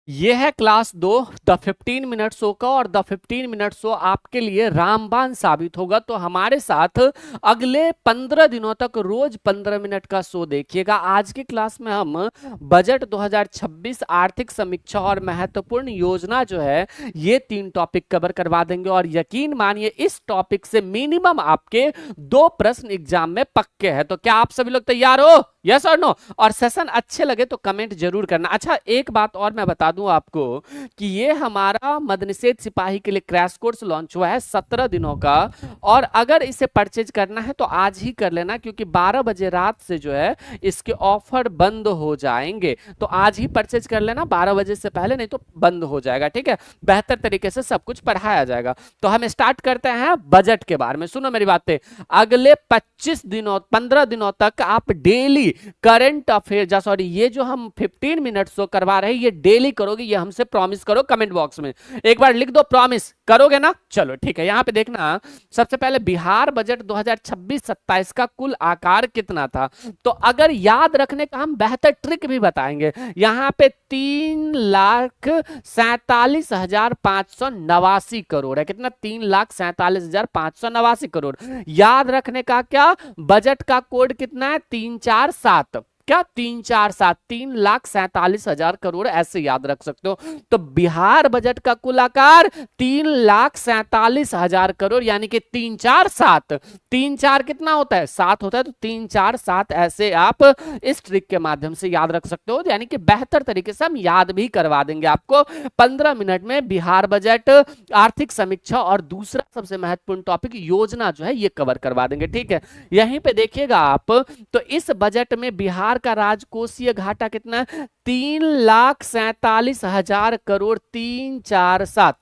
ये है class 2 the 15 minute show का, और द 15 मिनट शो आपके लिए रामबाण साबित होगा। तो हमारे साथ अगले 15 दिनों तक रोज 15 मिनट का शो देखिएगा। आज की क्लास में हम बजट 2026, आर्थिक समीक्षा और महत्वपूर्ण योजना जो है, ये 3 टॉपिक कवर करवा देंगे। और यकीन मानिए इस टॉपिक से मिनिमम आपके 2 प्रश्न एग्जाम में पक्के हैं। तो क्या आप सभी लोग तैयार हो? यस और नो? और सेशन अच्छे लगे तो कमेंट जरूर करना। अच्छा, एक बात और मैं बता दूं आपको कि ये हमारा मदनिषेध सिपाही के लिए क्रैश कोर्स लॉन्च हुआ है 17 दिनों का। और अगर इसे परचेज करना है तो आज ही कर लेना, क्योंकि 12 बजे रात से जो है इसके ऑफर बंद हो जाएंगे। तो आज ही परचेज कर लेना 12 बजे से पहले, नहीं तो बंद हो जाएगा। ठीक है, बेहतर तरीके से सब कुछ पढ़ाया जाएगा। तो हम स्टार्ट करते हैं बजट के बारे में। सुनो मेरी बातें, अगले 15 दिनों तक आप डेली करंट अफेयर, सॉरी, ये जो हम 15 मिनट शो करवा रहे हैं ये डेली करोगे, ये हमसे प्रॉमिस करो। कमेंट बॉक्स में एक बार लिख दो, प्रॉमिस करोगे ना? चलो ठीक है, यहां पे देखना। सबसे पहले बिहार बजट 2026-27 का कुल आकार कितना था। तो अगर याद रखने का हम बेहतर ट्रिक भी बताएंगे। यहां पे 3,47,589 है। कितना? 3,47,589 याद रखने का क्या, बजट का कोड कितना है? 347। क्या? 347, 3,47,000 ऐसे याद रख सकते हो। तो बिहार बजट का कुल आकार 3,47,000 यानी कि 347। 3 4 कितना होता है? 7 होता है। तो 347 ऐसे आप इस ट्रिक के माध्यम से याद रख सकते हो। यानी कि बेहतर तरीके से हम याद भी करवा देंगे आपको 15 मिनट में। बिहार बजट, आर्थिक समीक्षा और दूसरा सबसे महत्वपूर्ण टॉपिक योजना जो है ये कवर करवा देंगे। ठीक है, यहीं पे देखिएगा आप। तो इस बजट में बिहार का राजकोषीय घाटा कितना है? 3,47,000 347।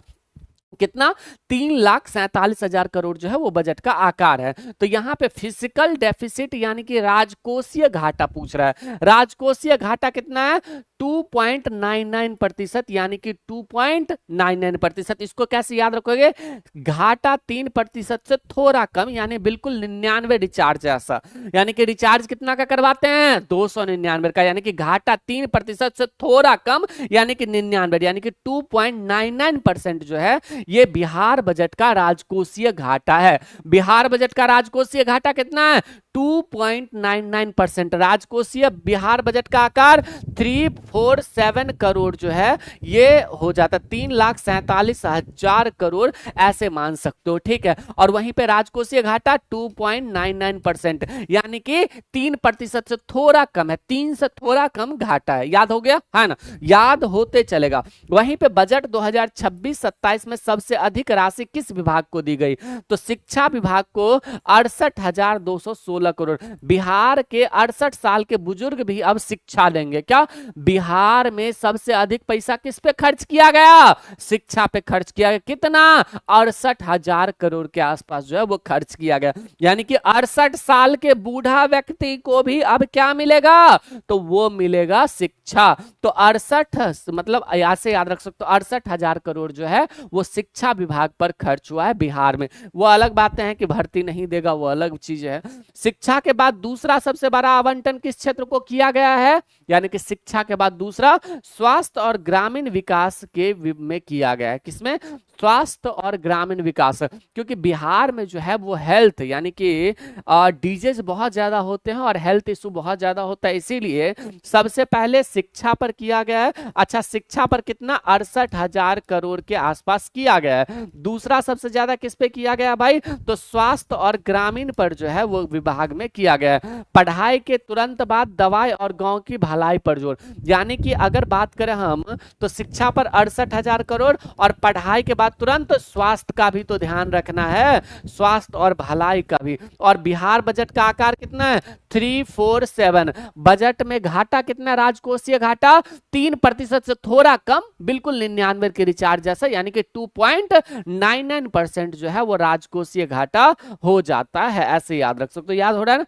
कितना? 3,47,000 जो है वो बजट का आकार है। तो यहां पे फिजिकल डेफिसिट यानी कि राजकोषीय घाटा पूछ रहा है। राजकोषीय घाटा कितना है? 2.99%, यानी कि 2.99%। इसको कैसे याद रखोगे? घाटा 3% से थोड़ा कम, यानी बिल्कुल 99 रिचार्ज ऐसा। यानी कि रिचार्ज कितना का करवाते हैं? 299 का। यानी कि घाटा 3% से थोड़ा कम, यानी कि 99, यानी कि 2.99% जो है ये बिहार बजट का राजकोषीय घाटा है। बिहार बजट का राजकोषीय घाटा कितना है? 2.99%। राजकोषीय बिहार बजट का आकार 347 करोड़ जो है ये हो जाता है। 3,47,000 ऐसे मान सकते हो। ठीक है, और वहीं पे राजकोषीय घाटा 2.99%, यानी कि 3% से थोड़ा कम है। 3 से थोड़ा कम घाटा है। याद हो गया है ना? याद होते चलेगा। वहीं पे बजट 2026-27 में सबसे अधिक राशि किस विभाग को दी गई? तो शिक्षा विभाग को 68,216 करोड़। बिहार के 68 साल के बुजुर्ग भी अब शिक्षा लेंगे। क्या? बिहार में सबसे अधिक पैसा किस पे खर्च किया गया? शिक्षा पे खर्च किया गया। कितना? 68,000 के आसपास जो है वो खर्च किया गया। यानी कि 68 साल के बूढ़ा व्यक्ति को भी अब क्या मिलेगा? तो वो मिलेगा शिक्षा। तो 68, मतलब ऐसे याद रख सकते हो, 68,000 जो है वो शिक्षा विभाग पर खर्च हुआ है बिहार में। वो अलग बातें हैं कि भर्ती नहीं देगा, वो अलग चीज है। शिक्षा के बाद दूसरा सबसे बड़ा आवंटन किस क्षेत्र को किया गया है? यानी कि शिक्षा के बाद दूसरा स्वास्थ्य और ग्रामीण विकास के में किया गया है। किसमें? स्वास्थ्य और ग्रामीण विकास। क्योंकि बिहार में जो है वो हेल्थ, यानी कि डिजीज बहुत ज्यादा होते हैं और हेल्थ इशू बहुत ज्यादा होता है, इसीलिए सबसे पहले शिक्षा पर किया गया है। अच्छा, शिक्षा पर कितना? 68,000 के आसपास किया गया है। दूसरा सबसे ज्यादा किस पे किया गया भाई? तो स्वास्थ्य और ग्रामीण पर जो है वो विभाग में किया गया है। पढ़ाई के तुरंत बाद दवाई और गांव की भलाई पर जोर। यानी कि अगर बात करें हम तो शिक्षा पर 68,000 और पढ़ाई के बाद तुरंत स्वास्थ्य का भी तो ध्यान रखना है, स्वास्थ्य और भलाई का भी। और बिहार बजट का आकार कितना है? 347। बजट में घाटा कितना? राजकोषीय घाटा 3% से थोड़ा कम, बिल्कुल 99 के रिचार्ज जैसा, यानी कि 2.99% जो है वो राजकोषीय घाटा हो जाता है। ऐसे याद रख सकते हो। याद हो रहा है ना?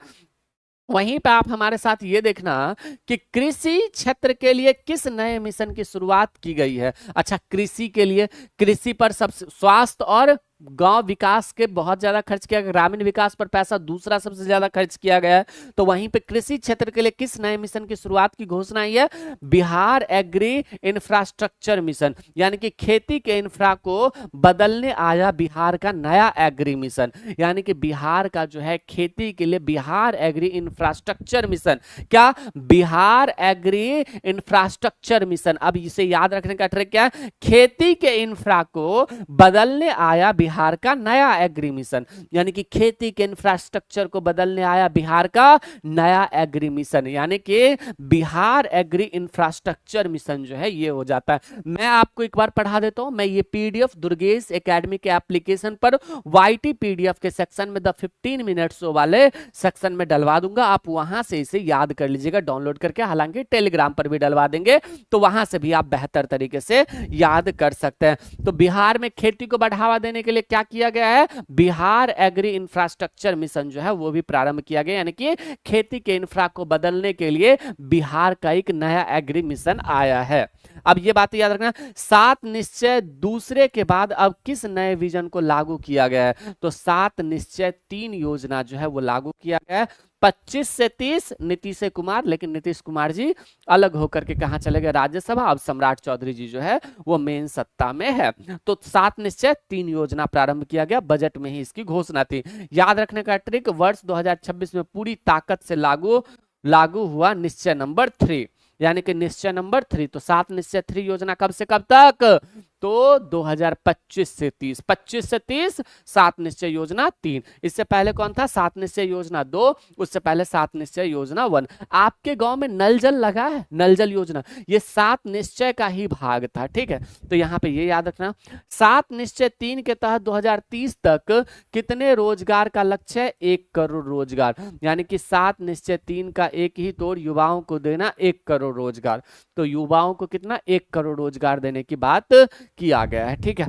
वहीं पे आप हमारे साथ ये देखना कि कृषि क्षेत्र के लिए किस नए मिशन की शुरुआत की गई है। अच्छा, कृषि के लिए, कृषि पर सब स्वास्थ्य और गांव विकास के बहुत ज्यादा खर्च किया गया, ग्रामीण विकास पर पैसा दूसरा सबसे ज्यादा खर्च किया गया है। तो वहीं पे कृषि क्षेत्र के लिए किस नए मिशन की शुरुआत की घोषणा हुई है? बिहार एग्री इंफ्रास्ट्रक्चर मिशन, यानी कि खेती के इंफ्रा को बदलने आया बिहार का नया एग्री मिशन, यानी कि बिहार का जो है खेती के लिए बिहार एग्री इंफ्रास्ट्रक्चर मिशन। क्या? Bihar agri infrastructure mission. अब इसे याद रखने का ट्रिक क्या है? खेती के इंफ्रा को बदलने आया बिहार का नया एग्री मिशन, यानी कि खेती के इंफ्रास्ट्रक्चर को बदलने आया बिहार का नया एग्री मिशन, यानी कि बिहार एग्री इंफ्रास्ट्रक्चर मिशन जो है ये हो जाता है। मैं आपको एक बार पढ़ा देता हूं, मैं ये पीडीएफ दुर्गेश एकेडमी के एप्लीकेशन पर वाईटी पीडीएफ के सेक्शन में द 15 मिनट्स वाले सेक्शन में डलवा दूंगा, आप वहां से इसे याद कर लीजिएगा डाउनलोड करके, हालांकि टेलीग्राम पर भी डलवा देंगे, तो वहां से भी आप बेहतर तरीके से याद कर सकते हैं। तो बिहार में खेती को बढ़ावा देने के लिए क्या किया गया है? बिहार एग्री इंफ्रास्ट्रक्चर मिशन जो है वो भी प्रारंभ किया गया, यानी कि खेती के इंफ्रा को बदलने के लिए बिहार का एक नया एग्री मिशन आया है। अब ये बात याद रखना, 7 निश्चय दूसरे के बाद अब किस नए विजन को लागू किया गया है? तो 7 निश्चय 3 योजना जो है वो लागू किया गया है। 25 से 30 नीतीश कुमार, लेकिन नीतीश कुमार जी अलग होकर के कहां चले गए? राज्यसभा। अब सम्राट चौधरी जी जो है वो मेन सत्ता में है। तो 7 निश्चय 3 योजना प्रारंभ किया गया, बजट में ही इसकी घोषणा थी। याद रखने का ट्रिक, वर्ष 2026 में पूरी ताकत से लागू हुआ निश्चय नंबर 3, यानी कि निश्चय नंबर 3। तो 7 निश्चय 3 योजना कब से कब तक? तो 2025 से 30, 25 से 30 7 निश्चय योजना 3। इससे पहले कौन था? 7 निश्चय योजना 2, उससे पहले 7 निश्चय योजना 1। आपके गांव में नल जल लगा है? नल जल योजना ये 7 निश्चय का ही भाग था, ठीक है। तो यहाँ पे ये याद रखना, 7 निश्चय 3 के तहत 2030 तक कितने रोजगार का लक्ष्य है? 1 करोड़ रोजगार, यानी कि 7 निश्चय 3 का एक ही तोड़, युवाओं को देना 1 करोड़ रोजगार। तो युवाओं को कितना? 1 करोड़ रोजगार देने की बात किया गया है, ठीक है।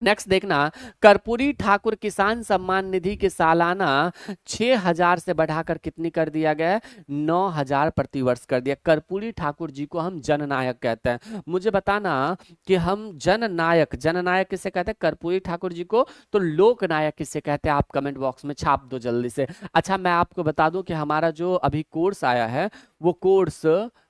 नेक्स्ट देखना, कर्पूरी ठाकुर किसान सम्मान निधि के सालाना 6,000 से बढ़ाकर कितनी कर दिया गया है? 9,000 प्रतिवर्ष कर दिया। कर्पूरी ठाकुर जी को हम जननायक कहते हैं। मुझे बताना कि हम जननायक किसे कहते हैं? कर्पूरी ठाकुर जी को। तो लोकनायक किसे कहते हैं? आप कमेंट बॉक्स में छाप दो जल्दी से। अच्छा, मैं आपको बता दूं कि हमारा जो अभी कोर्स आया है वो कोर्स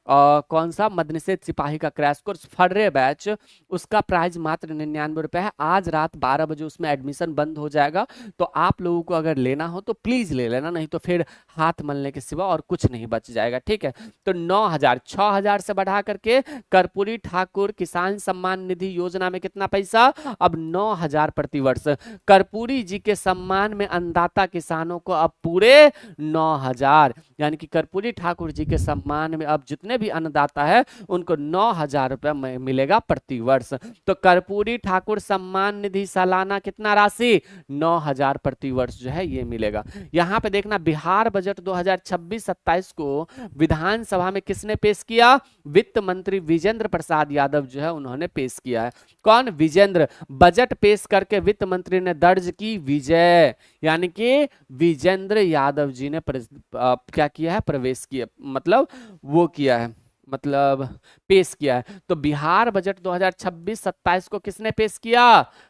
कौन सा? मदनिषेध सिपाही का क्रैश कोर्स फर्रे बैच, उसका प्राइस मात्र 99 रुपए है। आज रात 12 बजे उसमें एडमिशन बंद हो जाएगा, तो आप लोगों को अगर लेना हो तो प्लीज ले लेना, नहीं तो फिर हाथ मलने के सिवा और कुछ नहीं बच जाएगा, ठीक है। तो 9,000, 6,000 से बढ़ा करके कर्पूरी ठाकुर किसान सम्मान निधि योजना में कितना पैसा? अब 9,000 प्रतिवर्ष। कर्पूरी जी के सम्मान में अन्नदाता किसानों को अब पूरे 9,000, यानी कि कर्पूरी ठाकुर जी के सम्मान में अब जितने भी अन्नदाता है उनको 9,000 रुपए मिलेगा प्रति वर्ष। तो कर्पूरी ठाकुर सम्मान निधि सालाना कितना राशि? 9,000 प्रति वर्ष जो है ये मिलेगा। यहां पे देखना, बिहार बजट 2026-27 को विधानसभा में किसने पेश किया? वित्त मंत्री विजेंद्र प्रसाद यादव जो है उन्होंने पेश किया है। कौन? विजेंद्र। बजट पेश करके वित्त मंत्री ने दर्ज की विजय, यानी कि विजेंद्र यादव जी ने क्या किया है? प्रवेश किया, मतलब वो किया है, मतलब पेश किया है। तो बिहार बजट 2026-27 को किसने पेश किया?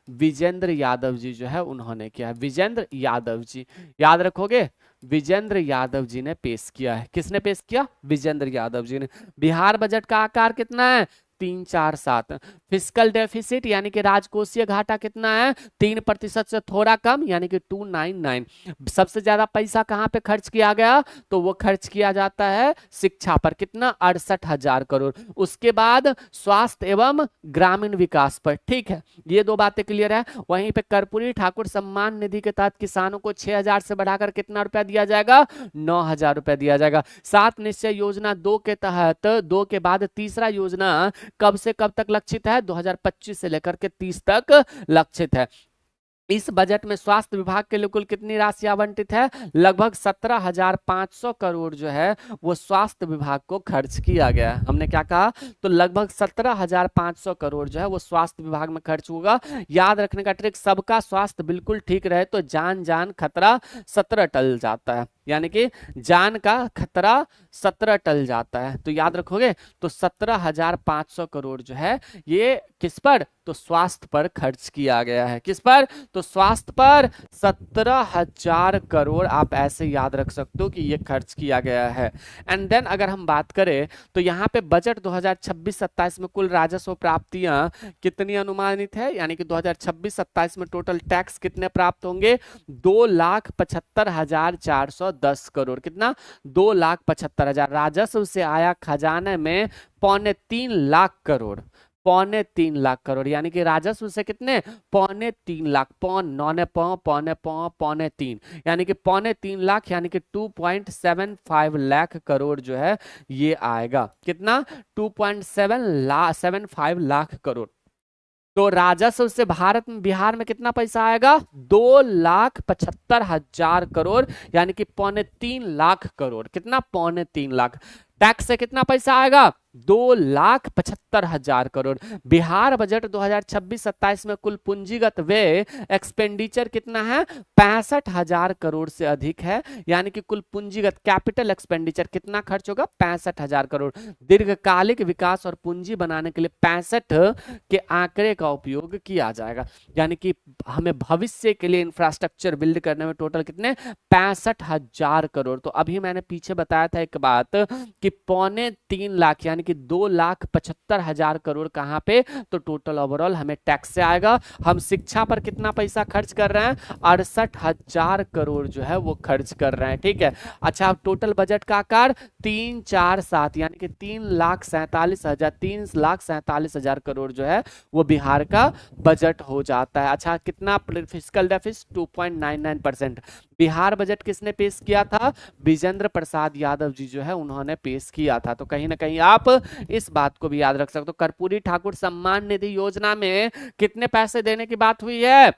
विजेंद्र यादव जी जो है उन्होंने किया है। विजेंद्र यादव जी, याद रखोगे, विजेंद्र यादव जी ने पेश किया है। किसने पेश किया? विजेंद्र यादव जी ने। बिहार बजट का आकार कितना है? 347। फिस्कल डेफिसिट यानी कि राजकोषीय घाटा कितना है? 3% से थोड़ा कम, यानी कि 299। सबसे ज्यादा पैसा कहां पे खर्च किया गया? तो वो खर्च किया जाता है शिक्षा पर, कितना? 68,000 करोड़। उसके बाद स्वास्थ्य एवं ग्रामीण विकास पर, ठीक है। ये दो बातें क्लियर है। वहीं पे कर्पूरी ठाकुर सम्मान निधि के तहत किसानों को 6,000 से बढ़ाकर कितना रुपया दिया जाएगा? 9,000 रुपया दिया जाएगा। 7 निश्चय योजना 2 के तहत 2 के बाद तीसरा योजना कब से कब तक लक्षित है? 2025 से लेकर के 30 तक लक्षित है। इस बजट में स्वास्थ्य विभाग के लिए कुल कितनी राशि आवंटित है? लगभग 17,500 करोड़ जो है वो स्वास्थ्य विभाग को खर्च किया गया है। हमने क्या कहा? तो लगभग 17,500 करोड़ जो है वो स्वास्थ्य विभाग में खर्च होगा। याद रखने का ट्रिक, सबका स्वास्थ्य बिल्कुल ठीक रहे तो जान खतरा 17 टल जाता है। यानी कि जान का खतरा 17 टल जाता है। तो याद रखोगे, तो 17,500 करोड़ जो है ये किस पर, तो स्वास्थ्य पर खर्च किया गया है। किस पर, तो स्वास्थ्य पर 17,000 करोड़, आप ऐसे याद रख सकते हो कि ये खर्च किया गया है। एंड देन अगर हम बात करें तो यहाँ पे बजट 2026-27 में कुल राजस्व प्राप्तियां कितनी अनुमानित है, यानी कि 2026-27 में टोटल टैक्स कितने प्राप्त होंगे, 2,75,410 करोड़। कितना, 2,75,000 राजस्व से आया खजाने में 2.25 लाख करोड़, 2.25 लाख करोड़, यानी कि राजस्व से कितने, 2.25 लाख, पौन नौने पौने तीन, यानी कि 2.25 लाख, यानी कि 2.75 लाख करोड़ जो है ये आएगा। कितना, 2.75 लाख करोड़। तो राजस्व से भारत में, बिहार में कितना पैसा आएगा, 2,75,000 करोड़, यानी कि 2.25 लाख करोड़। कितना, 2.25 लाख। टैक्स से कितना पैसा आएगा, 2,75,000 करोड़। बिहार बजट 2026-27 में कुल पूंजीगत व्यय एक्सपेंडिचर कितना है, 65,000 करोड़ से अधिक है, यानी कि कुल पूंजीगत कैपिटल एक्सपेंडिचर कितना खर्च होगा, 65,000 करोड़। दीर्घकालिक विकास और पूंजी बनाने के लिए 65 के आंकड़े का उपयोग किया जाएगा, यानी कि हमें भविष्य के लिए इंफ्रास्ट्रक्चर बिल्ड करने में टोटल कितने, 65,000 करोड़। तो अभी मैंने पीछे बताया था एक बात कि 2.25 लाख, यानी कि 2,75,000 करोड़ कहां पे, तो टोटल ओवरऑल हमें टैक्स से आएगा। हम शिक्षा पर कितना पैसा खर्च कर रहे हैं, 68,000 करोड़ जो है वो खर्च कर रहे हैं। ठीक है, अच्छा, टोटल बजट का आकार 347, यानी कि 3,47,000 करोड़ जो है वो बिहार का बजट हो जाता है। अच्छा, कितना फिस्कल डेफिसिट, 2.99%। बिहार बजट किसने पेश किया था, विजेंद्र प्रसाद यादव जी जो है उन्होंने पेश किया था। तो कहीं ना कहीं आप इस बात को भी याद रख सकते हो। कर्पूरी ठाकुर सम्मान निधि योजना में कितने पैसे देने की बात हुई है,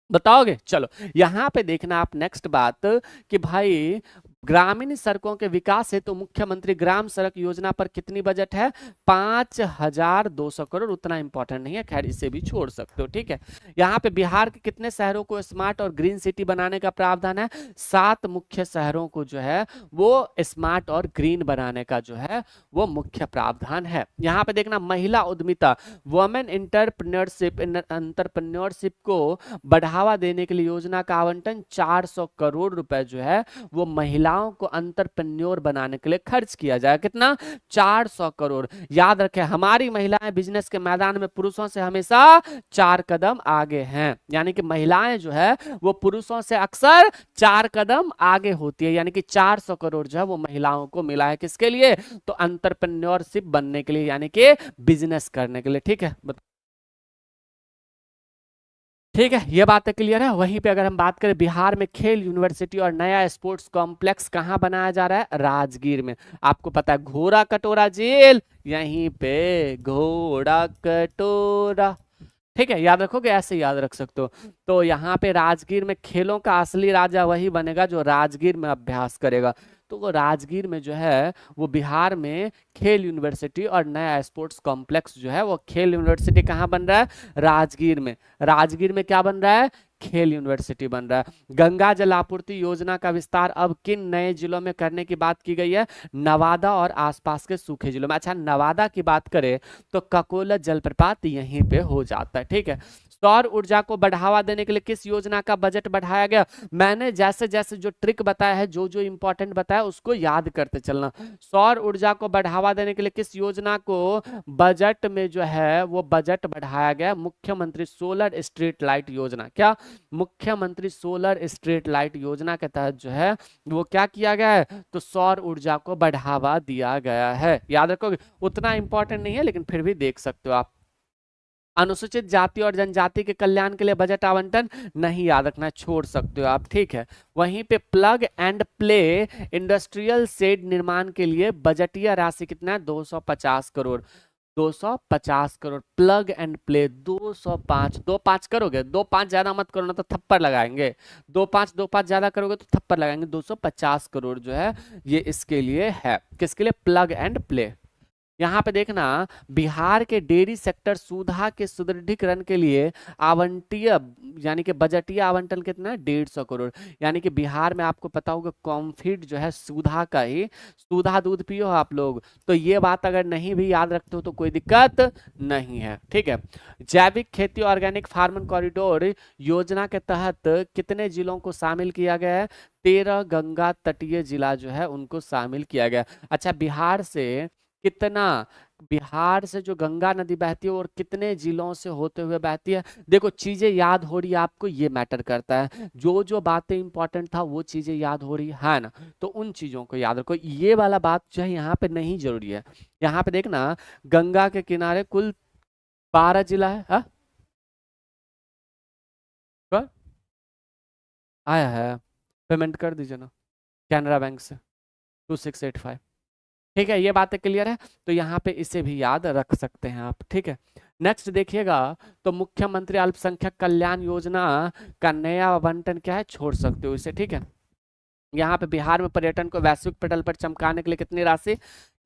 बताओगे। चलो यहां पे देखना आप नेक्स्ट बात कि भाई ग्रामीण सड़कों के विकास हेतु तो मुख्यमंत्री ग्राम सड़क योजना पर कितनी बजट है, 5,200 करोड़। उतना इंपॉर्टेंट नहीं है, खैर इसे भी छोड़ सकते हो। ठीक है, यहाँ पे बिहार के कितने शहरों को स्मार्ट और ग्रीन सिटी बनाने का प्रावधान है, 7 मुख्य शहरों को जो है वो स्मार्ट और ग्रीन बनाने का जो है वो मुख्य प्रावधान है। यहाँ पे देखना महिला उद्यमिता, वुमेन एंटरप्रेन्योरशिप को बढ़ावा देने के लिए योजना का आवंटन 400 करोड़ रुपए जो है वो महिलाओं को एंटरप्रेन्योर बनाने के लिए खर्च किया जाए। कितना, 400 करोड़। याद रखें, हमारी महिलाएं बिजनेस के मैदान में पुरुषों से हमेशा 4 कदम आगे हैं, यानी कि महिलाएं जो है वो पुरुषों से अक्सर 4 कदम आगे होती है, यानी कि 400 करोड़ जो है वो महिलाओं को मिला है। किसके लिए, तो एंटरप्रेन्योरशिप बनने के लिए, यानी कि बिजनेस करने के लिए। ठीक है, ठीक है, ये बातें क्लियर है। वहीं पे अगर हम बात करें बिहार में खेल यूनिवर्सिटी और नया स्पोर्ट्स कॉम्प्लेक्स कहाँ बनाया जा रहा है, राजगीर में। आपको पता है घोड़ा कटोरा जेल, यहीं पे घोड़ा कटोरा। ठीक है, याद रखोगे, ऐसे याद रख सकते हो। तो यहाँ पे राजगीर में खेलों का असली राजा वही बनेगा जो राजगीर में अभ्यास करेगा। तो वो राजगीर में जो है वो बिहार में खेल यूनिवर्सिटी और नया स्पोर्ट्स कॉम्प्लेक्स जो है वो खेल यूनिवर्सिटी कहाँ बन रहा है, राजगीर में। राजगीर में क्या बन रहा है, खेल यूनिवर्सिटी बन रहा है। गंगा जल आपूर्ति योजना का विस्तार अब किन नए जिलों में करने की बात की गई है, नवादा और आसपास के सूखे जिलों में। अच्छा, नवादा की बात करें तो ककोला जलप्रपात यहीं पे हो जाता है। ठीक है, सौर ऊर्जा को बढ़ावा देने के लिए किस योजना का बजट बढ़ाया गया, मैंने जैसे जैसे जो ट्रिक बताया है, जो जो इंपॉर्टेंट बताया उसको याद करते चलना। सौर ऊर्जा को बढ़ावा देने के लिए किस योजना को बजट में जो है वो बजट बढ़ाया गया, मुख्यमंत्री सोलर स्ट्रीट लाइट योजना। क्या, मुख्यमंत्री सोलर स्ट्रीट लाइट योजना के तहत जो है वो क्या किया गया है, तो सौर ऊर्जा को बढ़ावा दिया गया है। याद रखोगे, उतना इंपॉर्टेंट नहीं है लेकिन फिर भी देख सकते हो आप। अनुसूचित जाति और जनजाति के कल्याण के लिए बजट आवंटन नहीं याद रखना, छोड़ सकते हो आप। ठीक है, वहीं पे plug and play industrial shed निर्माण के लिए बजटीय राशि कितना है, 250 crore. 250 crore plug and play, 205, 2-5 करोगे, 2-5 ज्यादा मत करो ना तो थप्पड़ लगाएंगे। 2-5 ज्यादा करोगे तो थप्पड़ लगाएंगे। 250 करोड़ जो है ये इसके लिए है, किसके लिए, प्लग एंड प्ले। यहाँ पे देखना, बिहार के डेयरी सेक्टर सुधा के सुदृढ़ीकरण के लिए आवंटीय यानी कि बजटीय आवंटन कितना है, 150 करोड़। यानी कि बिहार में आपको पता होगा कॉम्फीड जो है सुधा का ही, सुधा दूध पियो आप लोग, तो ये बात अगर नहीं भी याद रखते हो तो कोई दिक्कत नहीं है, ठीक है। जैविक खेती ऑर्गेनिक फार्मर कॉरिडोर योजना के तहत कितने जिलों को शामिल किया गया है, 13 गंगा तटीय जिला जो है उनको शामिल किया गया। अच्छा, बिहार से कितना, बिहार से जो गंगा नदी बहती है और कितने जिलों से होते हुए बहती है, देखो चीजें याद हो रही है आपको, ये मैटर करता है। जो जो बातें इंपॉर्टेंट था वो चीजें याद हो रही है ना, तो उन चीजों को याद रखो। ये वाला बात जो है यहाँ पे नहीं जरूरी है। यहाँ पे देखना, गंगा के किनारे कुल 12 जिला है। हाँ, पर आया है, पेमेंट कर दीजिए ना कैनरा बैंक से 2685। ठीक है, ये बातें क्लियर है, तो यहाँ पे इसे भी याद रख सकते हैं आप, ठीक है। नेक्स्ट देखिएगा, तो मुख्यमंत्री अल्पसंख्यक कल्याण योजना का नया आवंटन क्या है, छोड़ सकते हो इसे, ठीक है। यहाँ पे बिहार में पर्यटन को वैश्विक पटल पर चमकाने के लिए कितनी राशि,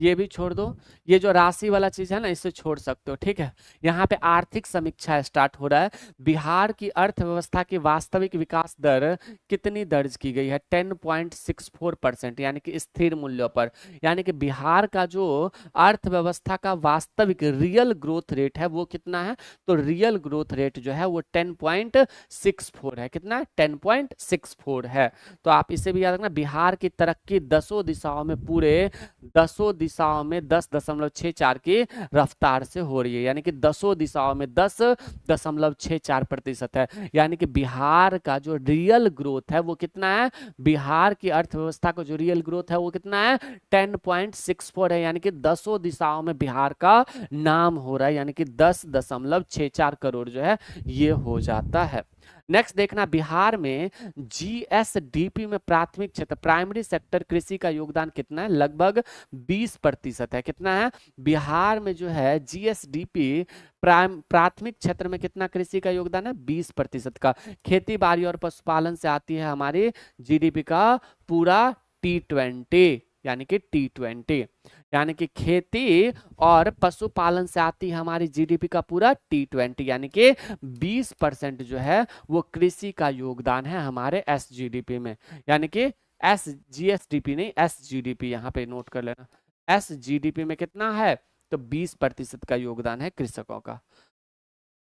ये भी छोड़ दो, ये जो राशि वाला चीज है ना इसे छोड़ सकते हो, ठीक है। यहाँ पे आर्थिक समीक्षा स्टार्ट हो रहा है। बिहार की अर्थव्यवस्था की वास्तविक विकास दर कितनी दर्ज की गई है, 10.64%, यानी कि स्थिर मूल्यों पर। यानी कि बिहार का जो अर्थव्यवस्था का वास्तविक रियल ग्रोथ रेट है वो कितना है, तो रियल ग्रोथ रेट जो है वो 10.64 है। कितना है, 10.64 है। तो आप इसे भी याद रखना, बिहार की तरक्की 10 दिशाओं में, पूरे 10 दिशाओं में 10.64 की रफ्तार से हो रही है। यानी कि 10 दिशाओं में 10.64% है। यानी कि बिहार का जो रियल ग्रोथ है वो कितना है, बिहार की अर्थव्यवस्था का जो रियल ग्रोथ है वो कितना है, 10.64 है। यानी कि 10 दिशाओं में बिहार का नाम हो रहा है, यानी कि 10.64 करोड़ जो है ये हो जाता है। नेक्स्ट देखना, बिहार में जीएसडीपी में प्राथमिक क्षेत्र प्राइमरी सेक्टर कृषि का योगदान कितना है, लगभग 20% है। कितना है, बिहार में जो है जीएसडीपी प्राथमिक क्षेत्र में कितना कृषि का योगदान है, 20% का। खेती बाड़ी और पशुपालन से आती है हमारी जीडीपी का पूरा T20, यानी कि T20, यानी कि खेती और पशुपालन से आती है हमारी जीडीपी का पूरा T20, यानी कि 20% जो है वो कृषि का योगदान है हमारे एसजीडीपी में। यानी कि जीएसडीपी नहीं, एसजीडीपी, यहाँ पे नोट कर लेना, एसजीडीपी में कितना है, तो 20% का योगदान है कृषकों का।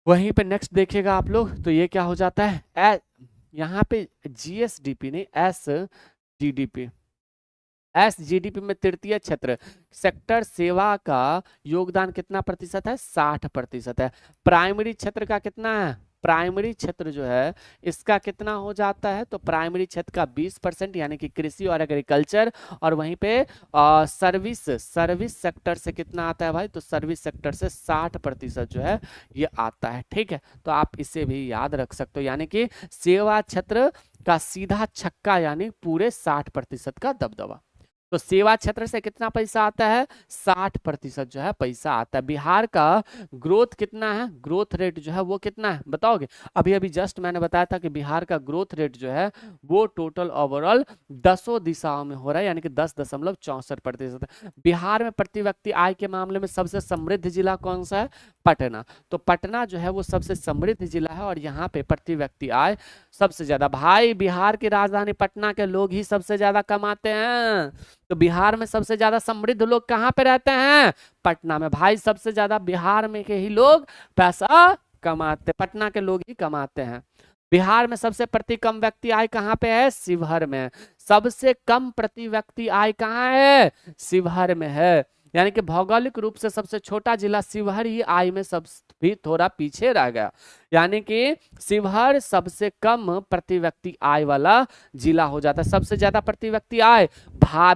वहीं पे नेक्स्ट देखिएगा आप लोग, तो ये क्या हो जाता है, यहाँ पे जीएसडीपी नहीं, एसजीडीपी, एसजीडीपी में तृतीय क्षेत्र सेक्टर सेवा का योगदान कितना प्रतिशत है, 60% है। प्राइमरी क्षेत्र का कितना है, प्राइमरी क्षेत्र जो है इसका कितना हो जाता है, तो प्राइमरी क्षेत्र का 20%, यानी कि कृषि और एग्रीकल्चर। और वहीं पे सर्विस सेक्टर से कितना आता है भाई, तो सर्विस सेक्टर से 60% जो है ये आता है, ठीक है। तो आप इसे भी याद रख सकते हो, यानी कि सेवा क्षेत्र का सीधा छक्का, यानी पूरे 60% का दबदबा। तो सेवा क्षेत्र से कितना पैसा आता है, 60% जो है पैसा आता है। बिहार का ग्रोथ कितना है, ग्रोथ रेट जो है वो कितना है बताओगे, अभी अभी जस्ट मैंने बताया था कि बिहार का ग्रोथ रेट जो है वो टोटल ओवरऑल 10 दिशाओं में हो रहा है, यानी कि 10.64%। बिहार में प्रति व्यक्ति आय के मामले में सबसे समृद्ध जिला कौन सा है, पटना। तो पटना जो है वो सबसे समृद्ध जिला है, और यहाँ पे प्रति व्यक्ति आय सबसे ज्यादा। भाई बिहार की राजधानी पटना के लोग ही सबसे ज्यादा कमाते हैं, तो बिहार में सबसे ज्यादा समृद्ध लोग कहाँ पे रहते हैं, पटना में। भाई सबसे ज्यादा बिहार में के ही लोग पैसा कमाते, पटना के लोग ही कमाते हैं। बिहार में सबसे प्रति कम व्यक्ति आय कहाँ पे है, शिवहर में। सबसे कम प्रति व्यक्ति आय कहाँ है, शिवहर में है। यानी कि भौगोलिक रूप से सबसे छोटा जिला शिवहर ही आय में सब भी थोड़ा पीछे रह गया, यानी कि शिवहर सबसे कम प्रति व्यक्ति आय वाला जिला हो जाता है। सबसे ज्यादा प्रति व्यक्ति आय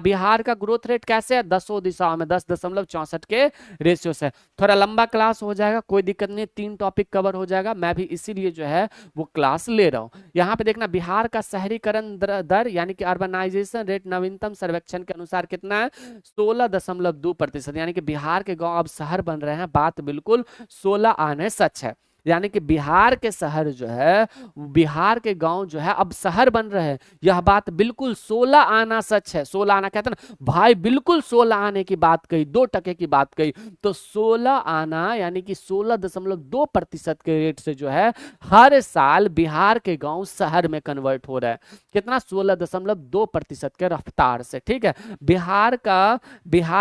बिहार का ग्रोथ रेट कैसे है, 10 दिशाओं में 10.64 के रेशियो से। थोड़ा लंबा क्लास हो जाएगा, कोई दिक्कत नहीं, 3 टॉपिक कवर हो जाएगा, मैं भी इसीलिए जो है वो क्लास ले रहा हूँ। यहाँ पे देखना, बिहार का शहरीकरण दर यानी कि अर्बनाइजेशन रेट नवीनतम सर्वेक्षण के अनुसार कितना है, 16.2%, यानी कि बिहार के गांव अब शहर बन रहे हैं, बात बिल्कुल 16 आने सच है। यानी कि बिहार के शहर जो है, बिहार के गांव जो है अब शहर बन रहे हैं। यह बात बिल्कुल 16 आना सच है। 16 आना कहते हैं ना भाई, बिल्कुल 16 आने की बात कही, 2% की बात कही। तो 16 आना यानी कि 16.2% के रेट से जो है हर साल बिहार के गांव शहर में कन्वर्ट हो रहा है। कितना? 16.2% के रफ्तार से। ठीक है, बिहार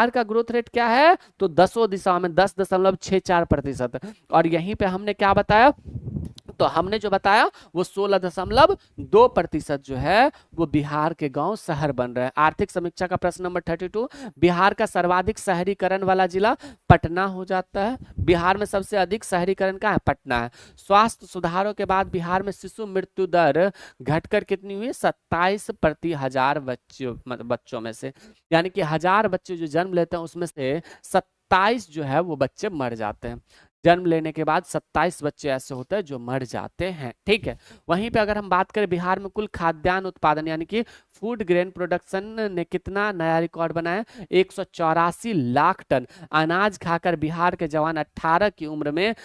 का ग्रोथ रेट क्या है? तो दसों दिशा में 10.64%। और यहीं पे हमने क्या बताया? तो हमने जो बताया वो 16.2% जो है वो बिहार के गांव शहर बन रहे हैं। आर्थिक समीक्षा का प्रश्न नंबर 32, बिहार का सर्वाधिक शहरीकरण वाला जिला पटना हो जाता है। बिहार में सबसे अधिक शहरीकरण का है पटना है। स्वास्थ्य सुधारों के बाद बिहार में शिशु मृत्यु दर घटकर कितनी हुई? 27 प्रति हजार बच्चों में से, यानी कि 1000 बच्चे जो जन्म लेते हैं उसमें से 27 जो है वो बच्चे मर जाते हैं। जन्म लेने के बाद 27 बच्चे ऐसे होते हैं जो मर जाते हैं। ठीक है, वहीं पे अगर हम बात करें बिहार में कुल खाद्यान्न उत्पादन यानी कि फूड ग्रेन प्रोडक्शन ने कितना नया रिकॉर्ड बनाया? 184 लाख टन अनाज खाकर बिहार के जवान 18 की उम्र में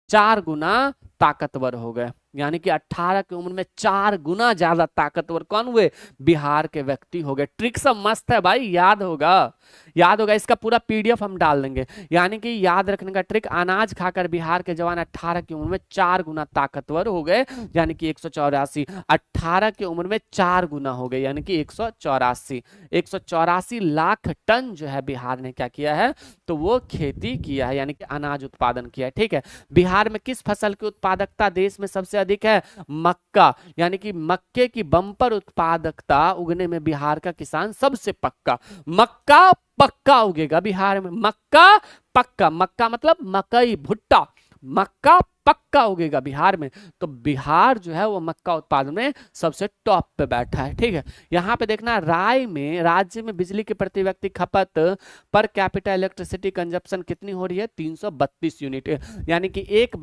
4 गुना ताकतवर हो गए। यानी कि 18 की उम्र में 4 गुना ज्यादा ताकतवर कौन हुए? बिहार के व्यक्ति हो गए। ट्रिक सब मस्त है भाई, याद होगा, याद होगा। इसका पूरा पीडीएफ हम डाल देंगे। यानी कि याद रखने का ट्रिक, अनाज खाकर बिहार के जवान 18 की उम्र में 4 गुना ताकतवर हो गए, यानी कि 184। 18 की उम्र में 4 गुना हो गए, यानी कि 184। 184 लाख टन जो है बिहार ने क्या किया है? तो वो खेती किया है, यानी कि अनाज उत्पादन किया है। ठीक है, बिहार में किस फसल की उत्पादकता देश में सबसे अधिक है? मक्का, यानी कि मक्के की बम्पर उत्पादकता उगने में बिहार का किसान सबसे पक्का, मक्का पक्का उगेगा बिहार में। मक्का पक्का, मक्का मतलब मकई, भुट्टा, मक्का पक्का उगेगा बिहार में। तो बिहार जो है वो मक्का उत्पादन में सबसे टॉप पे बैठा है। ठीक है, यहाँ पे देखना, राज्य में बिजली की प्रति व्यक्ति खपत पर कैपिटा इलेक्ट्रिसिटी कंजप्शन कितनी हो रही है? 332 यूनिट, यानी कि एक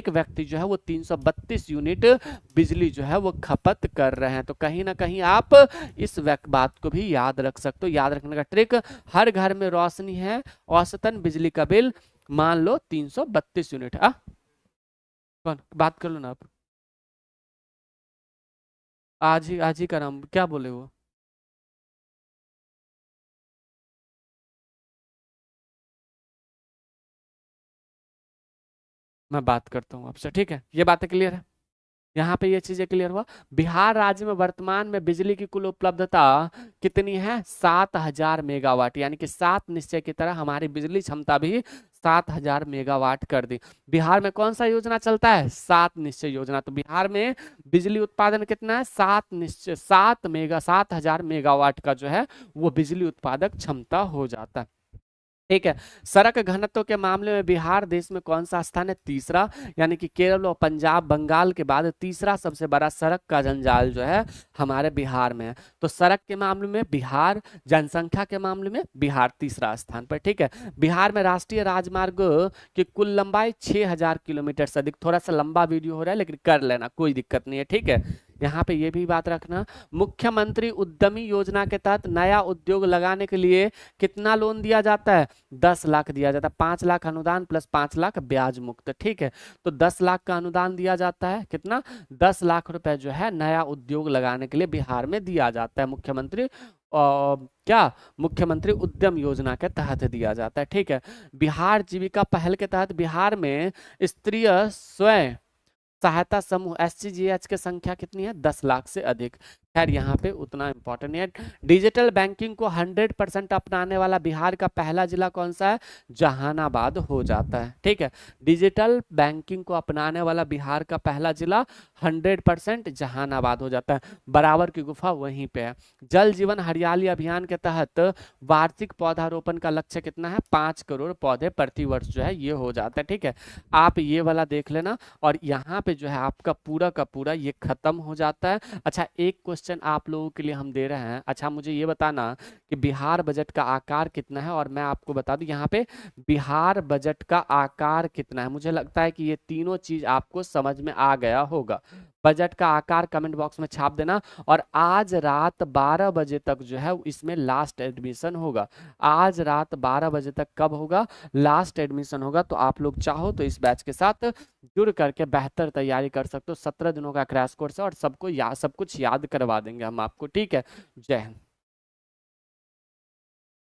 व्यक्ति जो है वो 332 यूनिट बिजली जो है वो खपत कर रहे हैं। तो कहीं ना कहीं आप इस बात को भी याद रख सकते हो। याद रखने का ट्रिक, हर घर में रोशनी है, औसतन बिजली का बिल मान लो 332 यूनिट। कौन बात कर लो ना आप, आज ही का नाम क्या बोले वो? मैं बात करता हूँ आपसे। ठीक है, ये बातें क्लियर है, यहाँ पे ये चीजें क्लियर हुआ। बिहार राज्य में वर्तमान में बिजली की कुल उपलब्धता कितनी है? 7000 मेगावाट, यानी कि 7 निश्चय की तरह हमारी बिजली क्षमता भी 7000 मेगावाट कर दी। बिहार में कौन सा योजना चलता है? 7 निश्चय योजना। तो बिहार में बिजली उत्पादन कितना है? 7000 मेगावाट का जो है वो बिजली उत्पादक क्षमता हो जाता है। ठीक है, सड़क घनत्व के मामले में बिहार देश में कौन सा स्थान है? तीसरा, यानी कि केरल और पंजाब बंगाल के बाद तीसरा सबसे बड़ा सड़क का जंजाल जो है हमारे बिहार में है। तो सड़क के मामले में बिहार, जनसंख्या के मामले में बिहार तीसरा स्थान पर। ठीक है, बिहार में राष्ट्रीय राजमार्ग की कुल लंबाई 6000 किलोमीटर से अधिक। थोड़ा सा लंबा वीडियो हो रहा है लेकिन कर लेना, कोई दिक्कत नहीं है। ठीक है, यहाँ पे ये भी बात रखना, मुख्यमंत्री उद्यमी योजना के तहत नया उद्योग लगाने के लिए कितना लोन दिया जाता है? 10 लाख दिया जाता है। 5 लाख अनुदान प्लस 5 लाख ब्याज मुक्त। ठीक है, तो 10 लाख का अनुदान दिया जाता है। कितना? 10 लाख रुपए जो है नया उद्योग लगाने के लिए बिहार में दिया जाता है। मुख्यमंत्री उद्यम योजना के तहत दिया जाता है। ठीक है, बिहार जीविका पहल के तहत बिहार में स्त्रीय स्वयं सहायता समूह SCGH की संख्या कितनी है? 10 लाख से अधिक। खैर यहाँ पे उतना इंपॉर्टेंट नहीं है। डिजिटल बैंकिंग को 100% अपनाने वाला बिहार का पहला जिला कौन सा है? जहानाबाद हो जाता है। ठीक है, डिजिटल बैंकिंग को अपनाने वाला बिहार का पहला जिला 100% जहानाबाद हो जाता है। बराबर की गुफा वहीं पे है। जल जीवन हरियाली अभियान के तहत वार्षिक पौधारोपण का लक्ष्य कितना है? 5 करोड़ पौधे प्रति वर्ष जो है ये हो जाता है। ठीक है, आप ये वाला देख लेना और यहाँ पे जो है आपका पूरा का पूरा ये खत्म हो जाता है। अच्छा, एक क्वेश्चन क्वेश्चन आप लोगों के लिए हम दे रहे हैं। अच्छा मुझे ये बताना कि बिहार बजट का आकार कितना है, और मैं आपको बता दूं यहाँ पे बिहार बजट का आकार कितना है। मुझे लगता है कि ये तीनों चीज आपको समझ में आ गया होगा। बजट का आकार कमेंट बॉक्स में छाप देना, और आज रात 12 बजे तक जो है इसमें लास्ट एडमिशन होगा। आज रात 12 बजे तक कब होगा? लास्ट एडमिशन होगा। तो आप लोग चाहो तो इस बैच के साथ जुड़ करके बेहतर तैयारी कर सकते हो। 17 दिनों का क्रैश कोर्स है और सब कुछ याद करवा देंगे हम आपको। ठीक है, जय हिंद।